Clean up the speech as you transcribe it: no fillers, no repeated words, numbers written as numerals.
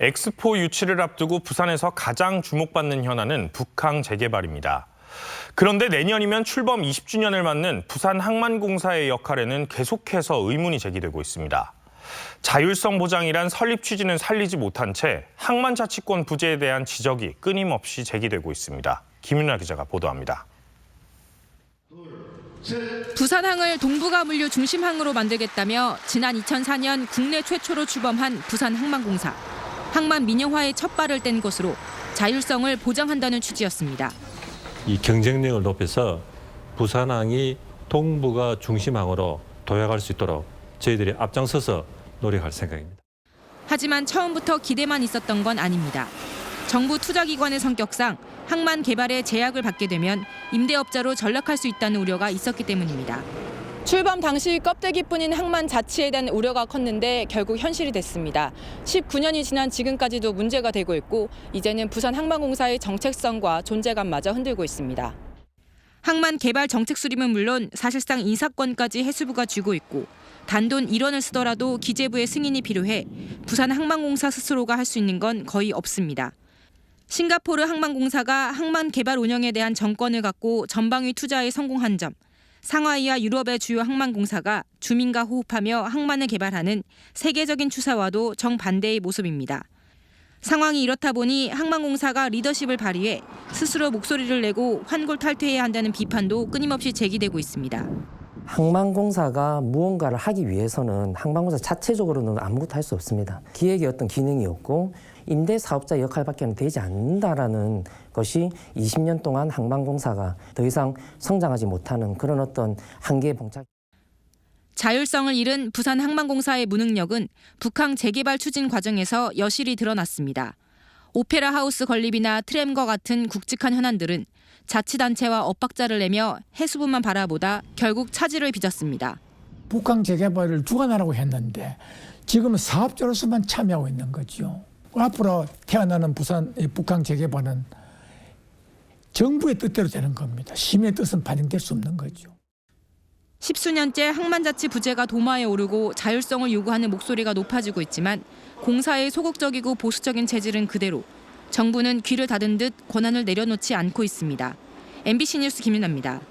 엑스포 유치를 앞두고 부산에서 가장 주목받는 현안은 북항 재개발입니다. 그런데 내년이면 출범 20주년을 맞는 부산항만공사의 역할에는 계속해서 의문이 제기되고 있습니다. 자율성 보장이란 설립 취지는 살리지 못한 채 항만자치권 부재에 대한 지적이 끊임없이 제기되고 있습니다. 김윤아 기자가 보도합니다. 부산항을 동북아 물류 중심항으로 만들겠다며 지난 2004년 국내 최초로 출범한 부산항만공사. 항만 민영화의 첫 발을 뗀 것으로 자율성을 보장한다는 취지였습니다. 이 경쟁력을 높여서 부산항이 동북아 중심항으로 도약할 수 있도록 저희들이 앞장서서 노력할 생각입니다. 하지만 처음부터 기대만 있었던 건 아닙니다. 정부 투자기관의 성격상 항만 개발에 제약을 받게 되면 임대업자로 전락할 수 있다는 우려가 있었기 때문입니다. 출범 당시 껍데기뿐인 항만 자치에 대한 우려가 컸는데 결국 현실이 됐습니다. 19년이 지난 지금까지도 문제가 되고 있고 이제는 부산항만공사의 정체성과 존재감마저 흔들고 있습니다. 항만 개발 정책 수립은 물론 사실상 인사권까지 해수부가 쥐고 있고 단돈 1원을 쓰더라도 기재부의 승인이 필요해 부산항만공사 스스로가 할 수 있는 건 거의 없습니다. 싱가포르 항만공사가 항만 개발 운영에 대한 정권을 갖고 전방위 투자에 성공한 점, 상하이와 유럽의 주요 항만공사가 주민과 호흡하며 항만을 개발하는 세계적인 추세와도 정반대의 모습입니다. 상황이 이렇다 보니 항만공사가 리더십을 발휘해 스스로 목소리를 내고 환골 탈퇴해야 한다는 비판도 끊임없이 제기되고 있습니다. 항만공사가 무언가를 하기 위해서는 항만공사 자체적으로는 아무것도 할 수 없습니다. 기획의 어떤 기능이 없고 임대 사업자 역할밖에 되지 않는다라는 것이 20년 동안 항만공사가 더 이상 성장하지 못하는 그런 어떤 한계에 봉착. 자율성을 잃은 부산항만공사의 무능력은 북항 재개발 추진 과정에서 여실히 드러났습니다. 오페라 하우스 건립이나 트램과 같은 굵직한 현안들은 자치단체와 엇박자를 내며 해수부만 바라보다 결국 차질을 빚었습니다. 북항 재개발을 주관하라고 했는데 지금은 사업자로서만 참여하고 있는 거죠. 앞으로 태어나는 북항 재개발은 정부의 뜻대로 되는 겁니다. 시민의 뜻은 반영될 수 없는 거죠. 10수년째 항만자치 부재가 도마에 오르고 자율성을 요구하는 목소리가 높아지고 있지만 공사의 소극적이고 보수적인 체질은 그대로 정부는 귀를 닫은 듯 권한을 내려놓지 않고 있습니다. MBC 뉴스 김윤아입니다.